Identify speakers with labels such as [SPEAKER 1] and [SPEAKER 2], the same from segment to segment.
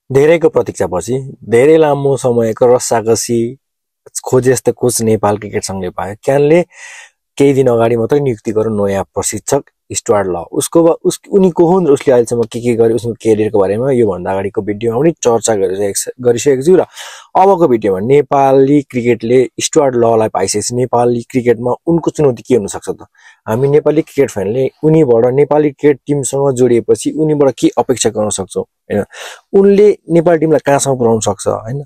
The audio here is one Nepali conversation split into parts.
[SPEAKER 1] धेरैको प्रतीक्षापछि धेरै लामो समयको रस्साकसी खोजे जस्तो कोच नेपाल क्रिकेट संघले पायो। क्यानले केही दिन अगाडि मात्रै नियुक्ति गर्यो नयाँ प्रशिक्षक स्टुअर्ट ल। उनी को हुन् र उसले अहिलेसम्म के गर्यो उसको केरियरको बारेमा योभन्दा अगाडिको भिडियोमा पनि चर्चा गरिसकेको छु र अबको भिडियोमा नेपाली क्रिकेटले स्टुअर्ट ललाई पाइसकेपछि नेपाली क्रिकेटमा उनको चुनौती के हुन सक्छ त? हामी नेपाली क्रिकेट फ्यानले उनीबाट नेपाली क्रिकेट टिमसँग जोडिएपछि उनीबाट के अपेक्षा गर्न सक्छौँ हैन? उनले नेपाली टिमलाई कहाँसम्म पुर्याउन सक्छ हैन?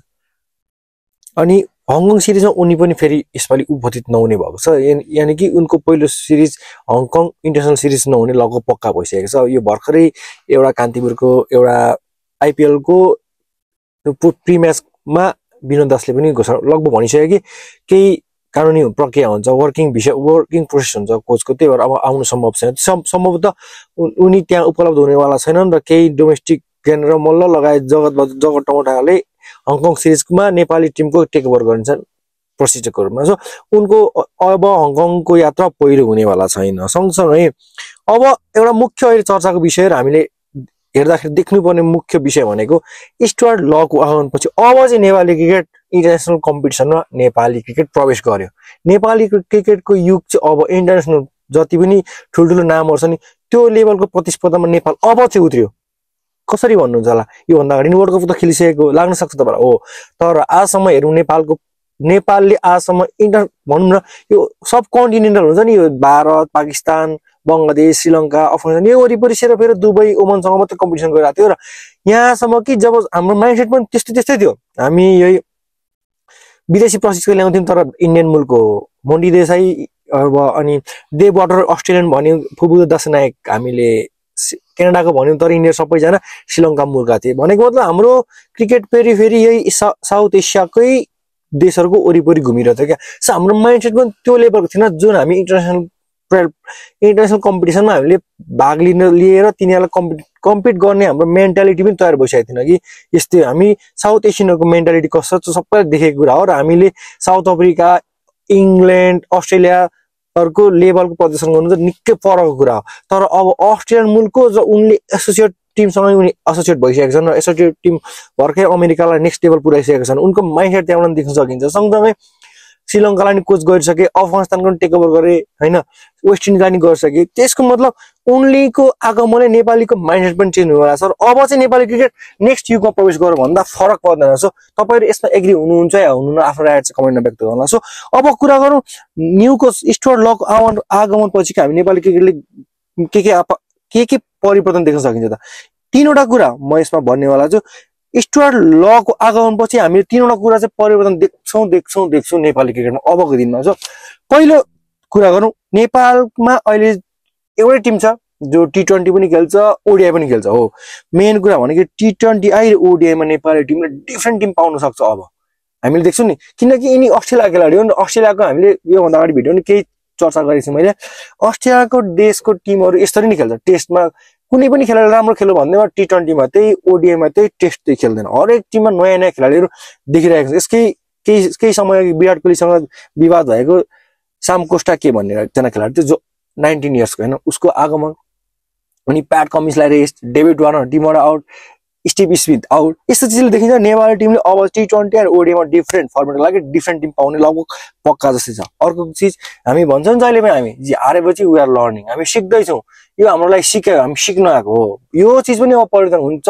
[SPEAKER 1] अनि हङकङ सिरिजमा उनी पनि फेरि यसपालि उपस्थित नहुने भएको छ। यानि कि उनको पहिलो सिरिज हङकङ इन्टरनेसनल सिरिज नहुने लगभग पक्का भइसकेको छ। यो भर्खरै एउटा कान्तिपुरको एउटा आइपिएलको प्री म्याचमा विनोद दासले पनि घोषणा लगभग भनिसक्यो कि केही कानुनी प्रक्रिया हुन्छ, वर्किङ प्रोसेस हुन्छ कोचको, त्यही भएर अब आउनु सम्भव छैन। सम्भवतः उनी त्यहाँ उपलब्ध हुनेवाला छैनन् र केही डोमेस्टिक ज्ञानेन्द्र मल्ल लगायत जगत टमटाले हङकङ सिरिजमा नेपाली टिमको टेक ओभर गरिन्छन् प्रशिक्षकको रूपमा। सो उनको अब हङकङको यात्रा पहिलो हुनेवाला छैन। सँगसँगै अब एउटा मुख्य अहिले चर्चाको विषय र हामीले हेर्दाखेरि देख्नुपर्ने मुख्य विषय भनेको स्टुअर्ट लको आगमनपछि अब चाहिँ नेपाली क्रिकेट इन्टरनेसनल कम्पिटिसनमा नेपाली क्रिकेट प्रवेश गर्यो। नेपाली क्रिकेटको युग चाहिँ अब इन्टरनेसनल जति पनि ठुल्ठुलो नामहरू छ नि त्यो लेभलको प्रतिस्पर्धामा नेपाल अब चाहिँ उत्रियो। कसरी भन्नुहुन्छ होला? योभन्दा अगाडि वर्ल्ड कप त खेलिसकेको लाग्न सक्छ तपाईँलाई हो, तर आजसम्म हेरौँ नेपालले आजसम्म भनौँ न यो सब कन्टिनेन्टल हुन्छ नि, यो भारत, पाकिस्तान, बङ्गलादेश, श्रीलङ्का, अफगानिस्तान यो वरिपरि फेरि दुबई, ओमनसँग मात्रै कम्पिटिसन गरिरहेको थियो र यहाँसम्म कि जब हाम्रो माइन्डसेट पनि त्यस्तै थियो। हामी यही विदेशी प्रशिक्षक ल्याउँथ्यौँ तर इन्डियन मुलुक हो, मोन्टी देसाई अनि देव वाटर अस्ट्रेलियन भन्यो, फुबुदो दशनायक हामीले क्यानाडाको भन्यौँ तर यिनीहरू सबैजना श्रीलङ्का मुलुकका थिए। भनेको मतलब हाम्रो क्रिकेट फेरि यही साउथ एसियाकै देशहरूको वरिपरि घुमिरहेको थियो क्या। सो हाम्रो माइन्डसेट पनि त्यो लेभलको थिएन जुन हामी इन्टरनेसनल कम्पिटिसनमा हामीले भाग लिएर तिनीहरूलाई कम्पिट गर्ने हाम्रो मेन्टालिटी पनि तयार भइसकेको थिएन कि यस्तै हामी साउथ एसियनहरूको मेन्टालिटी कस्तो छ सबैलाई देखेको कुरा हो। र हामीले साउथ अफ्रिका, इङ्ल्यान्ड, अस्ट्रेलियाहरूको लेभलको प्रदर्शन गर्नु चाहिँ निकै परको कुरा हो। तर अब अस्ट्रेलियन मुलुकको उनले एसोसिएट टिमसँग उनी एसोसिएट भइसकेका छन् र एसोसिएट टिम भर्खरै अमेरिकालाई नेक्स्ट लेभल पुर्याइसकेका छन्। उनको माइन्डसेट त्यहाँबाट देख्न सकिन्छ। सँगसँगै श्रीलङ्कालाई नि कोच गरिसके, अफगानिस्तानको पनि टेक ओभर गरे होइन, वेस्ट इन्डिजलाई नि गरिसके। त्यसको मतलब उनलेको आगमनले नेपालीको माइन्डसेट पनि चेन्ज हुनेवाला छ। अब चाहिँ नेपाली क्रिकेट नेक्स्ट युगमा प्रवेश गर्यो भन्दा फरक पर्दैन। सो तपाईँहरू यसमा एग्री हुनुहुन्छ या हुनुहुन्न आफ्नो राय चाहिँ कमेन्टमा व्यक्त गर्नुहोला। सो अब कुरा गरौँ न्युको स्टुअर्ट लको आगमन पछि हामी नेपाली क्रिकेटले के परिवर्तन देख्न सकिन्छ त? तीनवटा कुरा म यसमा भन्नेवाला छु। स्टुअर्ट लको आगमन पछि हामीले तीनवटा कुरा चाहिँ परिवर्तन देख्छौँ नेपाली क्रिकेटमा अबको दिनमा। सो पहिलो कुरा गरौँ, नेपालमा अहिले एउटै टिम छ जो T20 पनि खेल्छ, ओडिआई पनि खेल्छ हो। मेन कुरा भनेको T20 र ओडिआईमा नेपाली टिमले डिफ्रेन्ट टिम पाउन सक्छ अब हामीले देख्छौँ नि, किनकि यिनी अस्ट्रेलिया खेलाडी हो नि। अस्ट्रेलियाको हामीले योभन्दा अगाडि भिडियो नि केही चर्चा गरेको छु मैले। अस्ट्रेलियाको देशको टिमहरू यसरी नै खेल्छ, टेस्टमा कुनै पनि खेलाडी राम्रो खेल्यो भन्दैमा T20मा त्यही ओडिआईमा त्यही टेस्ट त्यही खेल्दैन। हरेक टिममा नयाँ खेलाडीहरू देखिरहेको छ। यसकै केही समय विराट कोहलीसँग विवाद भएको साम कोस्टा के भन्ने एकजना खेलाडी थियो जो 19 इयर्सको होइन, उसको आगमन अनि प्याट कमिन्सलाई रेस्ट, डेभिड वार्नर टिमबाट आउट, स्टिभ स्मिथ आउट, यस्तो चिजले देखिन्छ नेपाली टिमले अब T20 र ओडिआईमा डिफ्रेन्ट फर्मेटको लागि डिफ्रेन्ट टिम पाउने लगभग पक्का जस्तै छ। अर्को चिज हामी भन्छौँ जहिले पनि हामी हारेपछि वी आर लर्निङ, हामी सिक्दैछौँ, यो हाम्रो लागि सिक्यो, हामी सिक्न आएको हो। यो चिज पनि अब परिवर्तन हुन्छ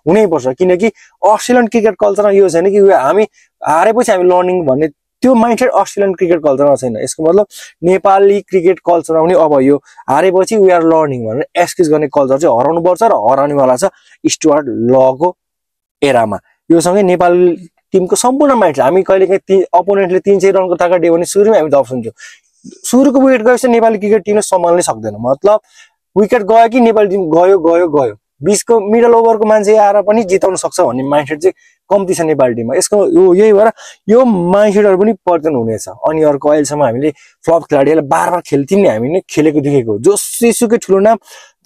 [SPEAKER 1] हुनैपर्छ, किनकि अस्ट्रेलियन क्रिकेट कल्चरमा यो छैन कि हामी हारेपछि हामी लर्निङ भन्ने त्यो माइन्डसेट अस्ट्रेलियन क्रिकेट कल्चरमा छैन। यसको मतलब नेपाली क्रिकेट कल्चरमा पनि अब यो हारेपछि वी आर लर्निङ भनेर एक्सक्युज गर्ने कल्चर चाहिँ हराउनुपर्छ र हराउनेवाला छ स्टुअर्ट लको एरामा। योसँगै नेपाल टिमको सम्पूर्ण माइन्डसेट हामी कहिलेकाहीँ अपोनेन्टले 300 रनको ताका दियो भने सुरुमै हामी जब सुन्छौँ, सुरुको विकेट गएपछि नेपाली क्रिकेट टिमले सम्हाल्नै सक्दैन। मतलब विकेट गयो कि नेपाली टिम गयो 20को मिडल ओभरको मान्छे आएर पनि जिताउन सक्छ भन्ने माइन्डसेट चाहिँ कम्ती छ नेपाली टिममा। यसको यही भएर यो माइन्डसेटहरू पनि परिवर्तन हुनेछ। अनि अर्को अहिलेसम्म हामीले फ्लप खेलाडीहरूलाई बार खेल्थ्यौँ नि, हामीले खेलेको देखेको जोसुकै ठुलो नाम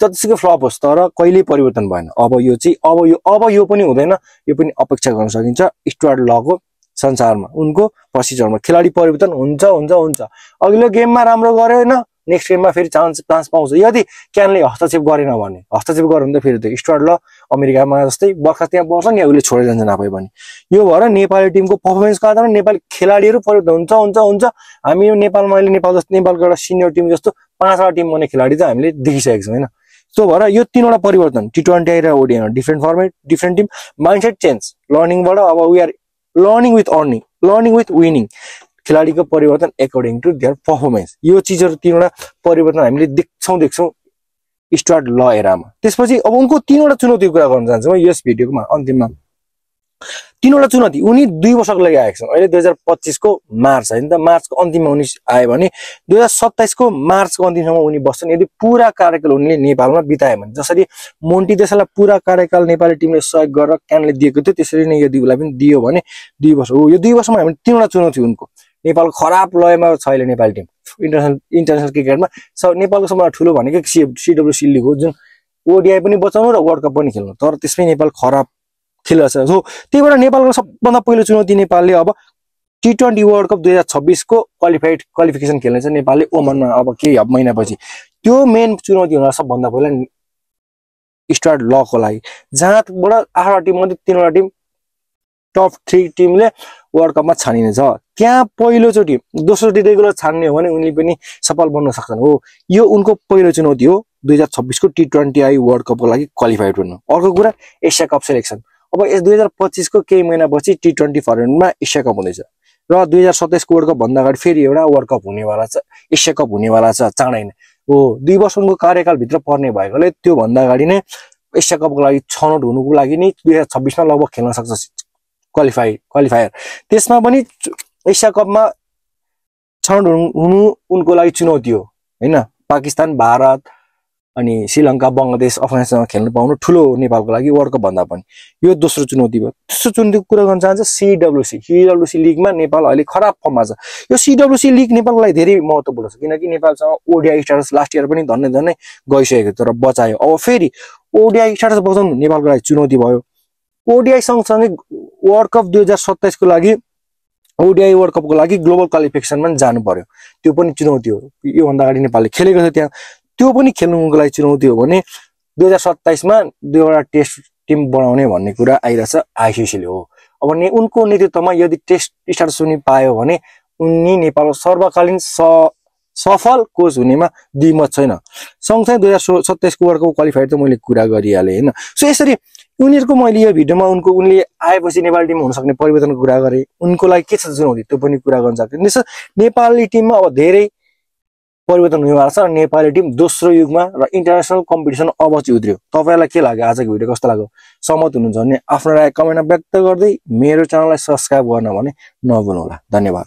[SPEAKER 1] जतिसुकै फ्लप होस् तर कहिल्यै परिवर्तन भएन। अब यो चाहिँ अब यो पनि हुँदैन, यो पनि अपेक्षा गर्न सकिन्छ स्टुअर्ट लको संसारमा, उनको प्रोसिजरमा खेलाडी परिवर्तन हुन्छ। अघिल्लो गेममा राम्रो गर्यो होइन, नेक्स्ट गेममा फेरि चान्स पाउँछ यदि क्यानले हस्तक्षेप गरेन भने। हस्तक्षेप गर्यो भने त फेरि त्यो स्टुअर्ट ल अमेरिकामा जस्तै बर्खा त्यहाँ बस्छन् या उसले छोडेर जान्छ नपाए पनि। यो भएर नेपाली टिमको पर्फर्मेन्सको आधारमा नेपाली खेलाडीहरू परिवर्तन हुन्छ। हामी यो नेपालमा अहिले नेपालको एउटा सिनियर टिम जस्तो 5वटा टिम बन्ने खेलाडी त हामीले देखिसकेको छौँ होइन। सो भएर यो 3वटा परिवर्तन T20 र ODI different format different team mindset change लर्निङबाट अब we are learning with earning learning with winning खेलाडीको परिवर्तन एकर्डिङ टु देयर पर्फर्मेन्स। यो चिजहरू 3वटा परिवर्तन हामीले देख्छौँ स्टुअर्ट ल एरामा। त्यसपछि अब उनको 3वटा चुनौतीको कुरा गर्न चाहन्छु म यस भिडियोमा अन्तिममा। 3वटा चुनौती उनी 2 वर्षको लागि आएको छन्। अहिले 2025 को मार्च होइन त मार्चको अन्तिममा उनी आयो भने 2027 को मार्चको अन्तिमसम्म उनी बस्छन्। यदि पुरा कार्यकाल उनले नेपालमा बिताए भने जसरी मोन्टी देसाईलाई पुरा कार्यकाल नेपाली टिमले सहयोग गरेर क्यानले दिएको थियो त्यसरी नै यदि उसलाई पनि दियो भने 2 वर्ष हो। यो 2 वर्षमा हामी 3वटा चुनौती उनको। नेपाल खराब लयमा छ अहिले नेपाली टिम इन्टरनेसनल क्रिकेटमा। नेपालको सबभन्दा ठुलो भनेको CWC लिग हो जुन ODI पनि बचाउनु र वर्ल्ड कप पनि खेल्नु, तर त्यसमै नेपाल खराब खेलिरहेको छ। सो त्यही भएर नेपालको सबभन्दा पहिलो चुनौती नेपालले अब T20 वर्ल्ड कप 2026 को क्वालिफिकेसन खेल्ने छ नेपालले ओमनमा अब केही महिनापछि। त्यो मेन चुनौती हुन सबभन्दा पहिला स्टुअर्ट लको लागि जहाँबाट 8वटा टिम मध्ये 3वटा टिम टप 3 टिमले वर्ल्ड कपमा छानिनेछ। त्यहाँ पहिलोचोटि दोस्रोचोटि रेगुलर छान्ने हो भने उनले पनि सफल बन्न सक्छन् हो। यो उनको पहिलो चुनौती हो 2026 को T20I वर्ल्ड कपको लागि क्वालिफाइड हुनु। अर्को कुरा एसिया कप सेलेक्सन। अब यस 2025 को केही महिनापछि T20 फर्मेटमा एसिया कप हुँदैछ र 2027 को वर्ल्ड कप भन्दा अगाडि फेरि एउटा वर्ल्ड कप हुनेवाला छ, एसिया कप हुनेवाला छ चाँडै नै हो। 2 वर्षको कार्यकालभित्र पर्ने भएकोले त्यो भन्दा अगाडि नै एसिया कपको लागि छनौट हुनुको लागि नै 2026 मा लगभग खेल्न सक्छ क्वालिफायर। त्यसमा पनि एसिया कपमा छनौट हुनु उनको लागि चुनौती हो हैन। पाकिस्तान भारत अनि श्रीलङ्का बङ्गलादेश अफगानिस्तानमा खेल्न पाउनु ठुलो हो नेपालको लागि वर्ल्ड कप भन्दा पनि। यो दोस्रो चुनौती भयो। तेस्रो चुनौतीको कुरा गर्न चाहन्छ CWC लिगमा नेपाल अहिले खराब फर्ममा छ। यो CWC लिग नेपालको लागि धेरै महत्त्वपूर्ण छ किनकि नेपालसँग ODI स्ट्याटस लास्ट इयर पनि धन्नै गइसकेको तर बचायो। अब फेरि ODI स्ट्याटस बचाउनु नेपालको लागि चुनौती भयो। ODI सँगसँगै वर्ल्ड कप 2027 को लागि ODI वर्ल्ड कपको लागि ग्लोबल क्वालिफिकेसनमा जानु पर्यो। त्यो पनि चुनौती हो। यो भन्दा अगाडि नेपालले खेलेको छ त्यहाँ, त्यो पनि खेल्नुको लागि चुनौती हो भने 2027 मा 2वटा टेस्ट टिम बनाउने भन्ने कुरा आइरहेछ ICC ले हो। अब उनको नेतृत्वमा यदि टेस्ट स्ट्याटस पनि पायो भने उनी नेपालको सर्वकालीन सफल कोच हुनेमा द्विमत छैन। सँगसँगै 2027 को वर्ल्ड कप क्वालिफाइड त मैले कुरा गरिहालेँ हैन। सो यसरी उनीहरुको मैले यो भिडियोमा उनले आएपछि नेपाली टिम हुन सक्ने परिवर्तनको कुरा गरे। उनको लागि के छ चुनौती त्यो पनि कुरा गर्न सक्छु। नेपाली टिममा अब धेरै परिवर्तन हुनेवाला छ र नेपाली टिम दोस्रो युगमा र इन्टरनेसनल कम्पिटिसन अब चाहिँ उद्रियो। तपाईलाई के लाग्यो आजको भिडियो कस्तो लाग्यो सहमत हुनुहुन्छ भने आफ्नो राय कमेन्टमा व्यक्त गर्दै मेरो च्यानललाई सब्स्क्राइब गर्न भने नभुल्नु होला। धन्यवाद।